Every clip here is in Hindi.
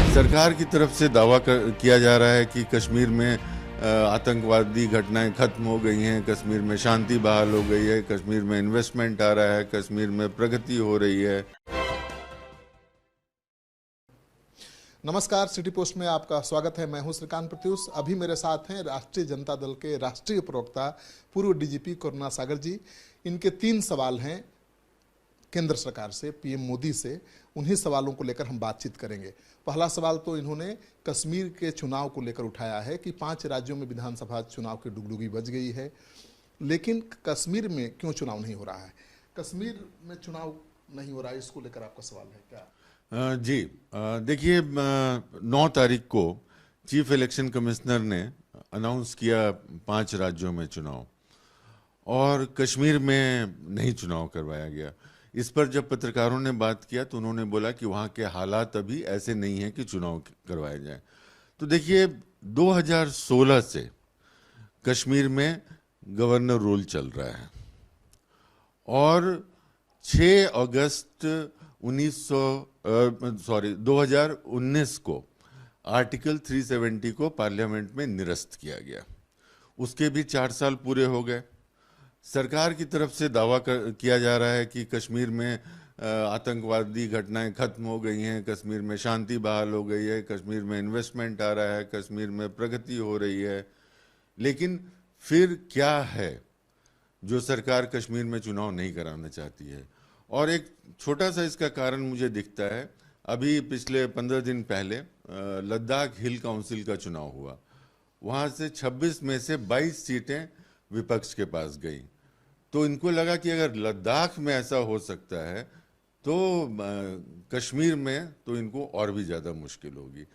सरकार की तरफ से दावा किया जा रहा है कि कश्मीर में आतंकवादी घटनाएं खत्म हो गई हैं, कश्मीर में शांति बहाल हो गई है, कश्मीर में इन्वेस्टमेंट आ रहा है, कश्मीर में प्रगति हो रही है। नमस्कार, सिटी पोस्ट में आपका स्वागत है। मैं हूं श्रीकांत प्रत्युष। अभी मेरे साथ हैं राष्ट्रीय जनता दल के राष्ट्रीय प्रवक्ता पूर्व डीजीपी करुणा सागर जी। इनके 3 सवाल हैं केंद्र सरकार से, पीएम मोदी से। उन्हीं सवालों को लेकर हम बातचीत करेंगे। पहला सवाल तो इन्होंने कश्मीर के चुनाव को लेकर उठाया है कि 5 राज्यों में विधानसभा चुनाव की डुगडुगी बज गई है, लेकिन कश्मीर में क्यों चुनाव नहीं हो रहा है? कश्मीर में चुनाव नहीं हो रहा है, इसको लेकर आपका सवाल है क्या? जी, देखिए, 9 तारीख को चीफ इलेक्शन कमिश्नर ने अनाउंस किया 5 राज्यों में चुनाव, और कश्मीर में नहीं चुनाव करवाया गया। इस पर जब पत्रकारों ने बात किया तो उन्होंने बोला कि वहाँ के हालात अभी ऐसे नहीं हैं कि चुनाव करवाए जाएं। तो देखिए, 2016 से कश्मीर में गवर्नर रूल चल रहा है, और 6 अगस्त 2019 को आर्टिकल 370 को पार्लियामेंट में निरस्त किया गया। उसके भी 4 साल पूरे हो गए। सरकार की तरफ से दावा किया जा रहा है कि कश्मीर में आतंकवादी घटनाएं खत्म हो गई हैं, कश्मीर में शांति बहाल हो गई है, कश्मीर में इन्वेस्टमेंट आ रहा है, कश्मीर में प्रगति हो रही है। लेकिन फिर क्या है जो सरकार कश्मीर में चुनाव नहीं कराना चाहती है? और एक छोटा सा इसका कारण मुझे दिखता है। अभी पिछले 15 दिन पहले लद्दाख हिल काउंसिल का चुनाव हुआ। वहाँ से 26 में से 22 सीटें विपक्ष के पास गई। तो इनको लगा कि अगर लद्दाख में ऐसा हो सकता है तो कश्मीर में तो इनको और भी ज़्यादा मुश्किल होगी,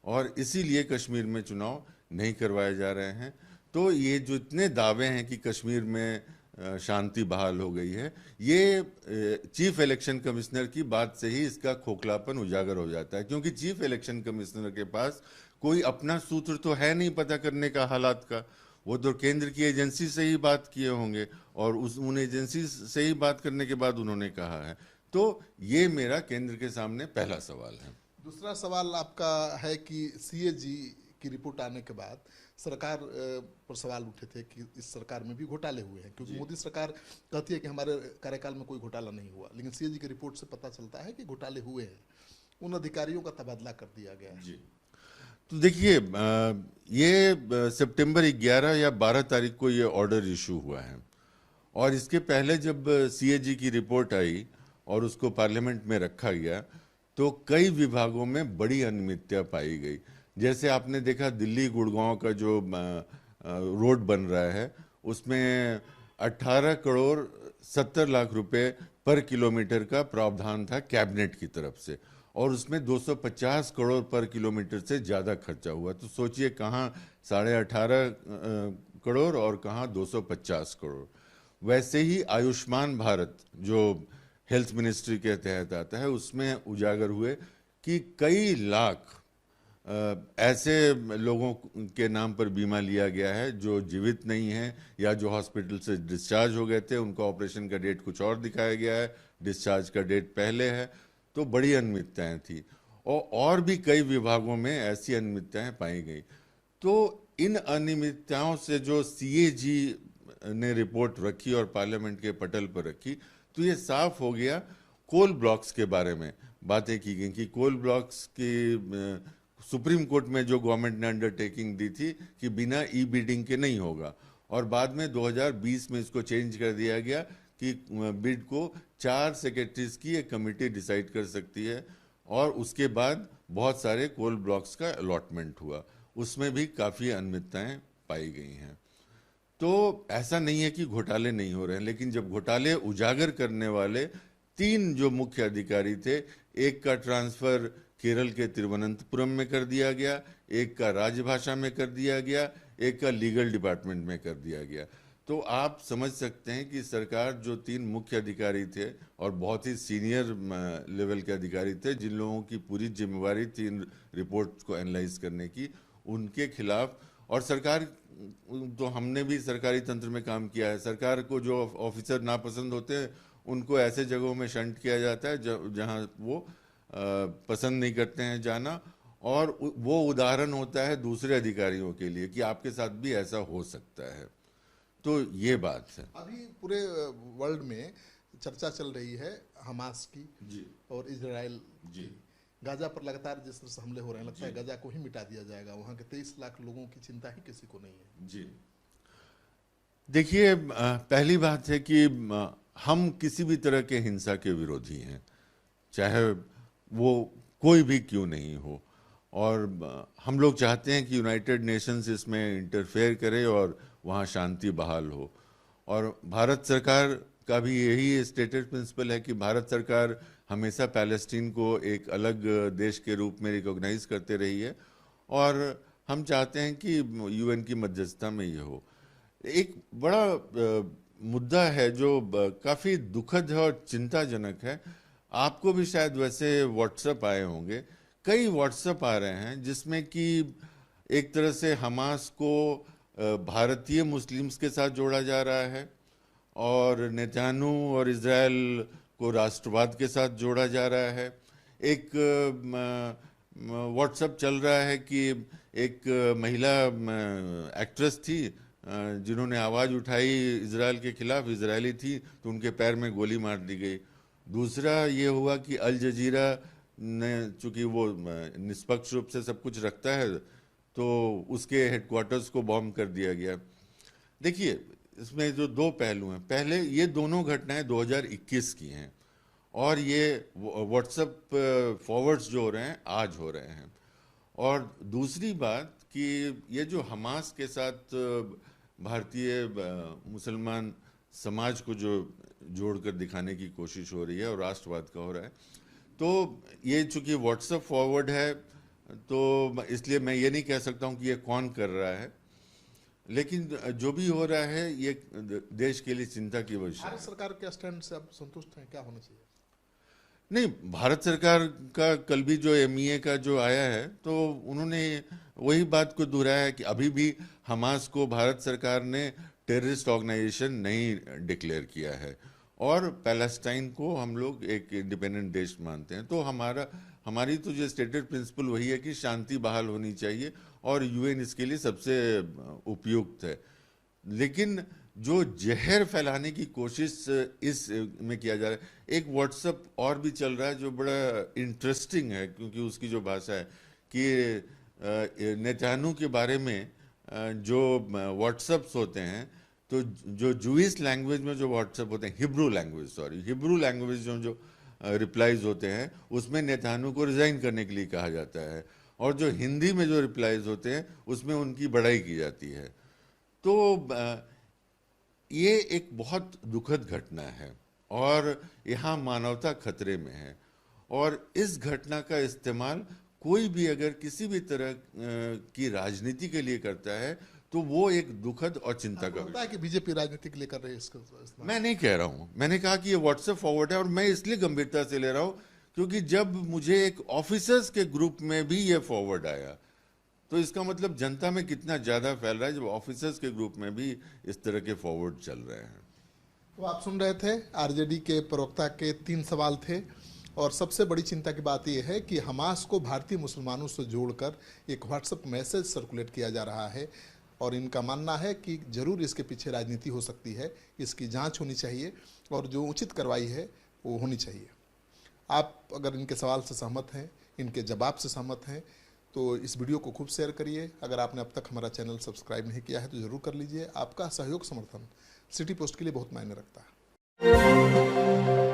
और इसीलिए कश्मीर में चुनाव नहीं करवाए जा रहे हैं। तो ये जो इतने दावे हैं कि कश्मीर में शांति बहाल हो गई है, ये चीफ इलेक्शन कमिश्नर की बात से ही इसका खोखलापन उजागर हो जाता है, क्योंकि चीफ इलेक्शन कमिश्नर के पास कोई अपना सूत्र तो है नहीं पता करने का हालात का। वो तो केंद्र की एजेंसी से ही बात किए होंगे, और उन एजेंसी से ही बात करने के बाद उन्होंने कहा है। तो ये मेरा केंद्र के सामने पहला सवाल है। दूसरा सवाल आपका है कि सीएजी की रिपोर्ट आने के बाद सरकार पर सवाल उठे थे कि इस सरकार में भी घोटाले हुए हैं, क्योंकि मोदी सरकार कहती है कि हमारे कार्यकाल में कोई घोटाला नहीं हुआ, लेकिन सीएजी की रिपोर्ट से पता चलता है कि घोटाले हुए हैं। उन अधिकारियों का तबादला कर दिया गया है। जी, तो देखिए, ये सितंबर 11 या 12 तारीख को ये ऑर्डर इशू हुआ है, और इसके पहले जब सीएजी की रिपोर्ट आई और उसको पार्लियामेंट में रखा गया तो कई विभागों में बड़ी अनियमितता पाई गई। जैसे आपने देखा, दिल्ली गुड़गांव का जो रोड बन रहा है उसमें 18 करोड़ 70 लाख रुपए पर किलोमीटर का प्रावधान था कैबिनेट की तरफ से, और उसमें 250 करोड़ पर किलोमीटर से ज़्यादा खर्चा हुआ। तो सोचिए, कहाँ 18.5 करोड़ और कहाँ 250 करोड़। वैसे ही आयुष्मान भारत जो हेल्थ मिनिस्ट्री के तहत आता है, उसमें उजागर हुए कि कई लाख ऐसे लोगों के नाम पर बीमा लिया गया है जो जीवित नहीं हैं, या जो हॉस्पिटल से डिस्चार्ज हो गए थे, उनका ऑपरेशन का डेट कुछ और दिखाया गया है, डिस्चार्ज का डेट पहले है। तो बड़ी अनियमितताएं थी, और भी कई विभागों में ऐसी अनियमितताएं पाई गई। तो इन अनियमितताओं से जो सीएजी ने रिपोर्ट रखी और पार्लियामेंट के पटल पर रखी, तो ये साफ हो गया। कोल ब्लॉक्स के बारे में बातें की गई कि कोल ब्लॉक्स की सुप्रीम कोर्ट में जो गवर्नमेंट ने अंडरटेकिंग दी थी कि बिना ई बिडिंग के नहीं होगा, और बाद में 2020 में इसको चेंज कर दिया गया कि बिड को 4 सेक्रेटरीज की एक कमेटी डिसाइड कर सकती है, और उसके बाद बहुत सारे कोल ब्लॉक्स का अलॉटमेंट हुआ। उसमें भी काफ़ी अनियमितताएं पाई गई हैं। तो ऐसा नहीं है कि घोटाले नहीं हो रहे हैं, लेकिन जब घोटाले उजागर करने वाले 3 जो मुख्य अधिकारी थे, एक का ट्रांसफर केरल के तिरुवनंतपुरम में कर दिया गया, एक का राजभाषा में कर दिया गया, एक का लीगल डिपार्टमेंट में कर दिया गया, तो आप समझ सकते हैं कि सरकार जो 3 मुख्य अधिकारी थे और बहुत ही सीनियर लेवल के अधिकारी थे, जिन लोगों की पूरी जिम्मेवारी थी इन रिपोर्ट को एनालाइज करने की, उनके खिलाफ। और सरकार, तो हमने भी सरकारी तंत्र में काम किया है, सरकार को जो ऑफिसर नापसंद होते हैं उनको ऐसे जगहों में शंट किया जाता है जहां वो पसंद नहीं करते हैं जाना, और वो उदाहरण होता है दूसरे अधिकारियों के लिए कि आपके साथ भी ऐसा हो सकता है। तो ये बात है। अभी पूरे वर्ल्ड में चर्चा चल रही है हमास की जी और इजराइल जी की। गाजा पर लगातार जिस तरह से हमले हो रहे हैं, लगता है गाजा को ही मिटा दिया जाएगा। वहाँ के 23 लाख लोगों की चिंता ही किसी को नहीं है। जी देखिए, पहली बात है कि हम किसी भी तरह के हिंसा के विरोधी हैं, चाहे वो कोई भी क्यों नहीं हो। और हम लोग चाहते हैं कि यूनाइटेड नेशंस इसमें इंटरफेयर करे और वहाँ शांति बहाल हो। और भारत सरकार का भी यही स्टेटेड प्रिंसिपल है कि भारत सरकार हमेशा पैलेस्टीन को एक अलग देश के रूप में रिकॉग्नाइज करते रही है, और हम चाहते हैं कि यूएन की मध्यस्थता में ये हो। एक बड़ा मुद्दा है जो काफ़ी दुखद है और चिंताजनक है। आपको भी शायद वैसे व्हाट्सएप आए होंगे, कई व्हाट्सएप आ रहे हैं जिसमें कि एक तरह से हमास को भारतीय मुस्लिम्स के साथ जोड़ा जा रहा है और नेतान्याहू और इजराइल को राष्ट्रवाद के साथ जोड़ा जा रहा है। एक व्हाट्सएप चल रहा है कि एक महिला एक्ट्रेस थी जिन्होंने आवाज़ उठाई इजराइल के खिलाफ, इजरायली थी, तो उनके पैर में गोली मार दी गई। दूसरा ये हुआ कि अल जजीरा ने, चूंकि वो निष्पक्ष रूप से सब कुछ रखता है, तो उसके हेडक्वार्टर्स को बॉम्ब कर दिया गया। देखिए, इसमें जो दो पहलू हैं, पहले ये दोनों घटनाएं 2021 की हैं और ये व्हाट्सएप फॉरवर्ड्स जो हो रहे हैं आज हो रहे हैं। और दूसरी बात कि ये जो हमास के साथ भारतीय मुसलमान समाज को जो जोड़कर दिखाने की कोशिश हो रही है और राष्ट्रवाद का हो रहा है, तो ये चूंकि व्हाट्सएप फॉरवर्ड है तो इसलिए मैं ये नहीं कह सकता हूँ कि ये कौन कर रहा है, लेकिन जो भी हो रहा है ये देश के लिए चिंता की विषय है। भारत सरकार के स्टैंड से आप संतुष्ट हैं? क्या होना चाहिए? नहीं, भारत सरकार का कल भी जो एमईए का जो आया है तो उन्होंने वही बात को दोहराया है कि अभी भी हमास को भारत सरकार ने टेररिस्ट ऑर्गेनाइजेशन नहीं डिक्लेयर किया है और पैलेस्टाइन को हम लोग एक इंडिपेंडेंट देश मानते हैं। तो हमारी तो जो स्टेटेड प्रिंसिपल वही है कि शांति बहाल होनी चाहिए और यूएन इसके लिए सबसे उपयुक्त है। लेकिन जो जहर फैलाने की कोशिश इस में किया जा रहा है, एक व्हाट्सएप और भी चल रहा है जो बड़ा इंटरेस्टिंग है, क्योंकि उसकी जो भाषा है कि नेतान्याहू के बारे में जो व्हाट्सएप्स होते हैं, तो जो जूइश लैंग्वेज में जो व्हाट्सएप होते हैं, हिब्रू लैंग्वेज जो रिप्लाईज होते हैं उसमें नेतान्याहू को रिजाइन करने के लिए कहा जाता है, और जो हिंदी में जो रिप्लाईज होते हैं उसमें उनकी बड़ाई की जाती है। तो ये एक बहुत दुखद घटना है और यहाँ मानवता खतरे में है, और इस घटना का इस्तेमाल कोई भी अगर किसी भी तरह की राजनीति के लिए करता है तो वो एक दुखद और चिंता का लगता है कि बीजेपी राजनीति के लिए कर रही है इसका इस्तेमाल। मैं नहीं कह रहा हूँ, मैंने कहा कि ये व्हाट्सएप फॉरवर्ड है और मैं इसलिए गंभीरता से ले रहा हूँ क्योंकि जब मुझे एक ऑफिसर्स के ग्रुप में भी ये फॉरवर्ड आया तो इसका मतलब जनता में कितना ज़्यादा फैल रहा है जब ऑफिसर्स के ग्रुप में भी इस तरह के फॉरवर्ड चल रहे हैं। तो आप सुन रहे थे आरजेडी के प्रवक्ता के 3 सवाल थे, और सबसे बड़ी चिंता की बात यह है कि हमास को भारतीय मुसलमानों से जोड़कर एक व्हाट्सएप मैसेज सर्कुलेट किया जा रहा है, और इनका मानना है कि जरूर इसके पीछे राजनीति हो सकती है, इसकी जांच होनी चाहिए और जो उचित कार्रवाई है वो होनी चाहिए। आप अगर इनके सवाल से सहमत हैं, इनके जवाब से सहमत हैं, तो इस वीडियो को खूब शेयर करिए। अगर आपने अब तक हमारा चैनल सब्सक्राइब नहीं किया है तो ज़रूर कर लीजिए। आपका सहयोग समर्थन सिटी पोस्ट के लिए बहुत मायने रखता है।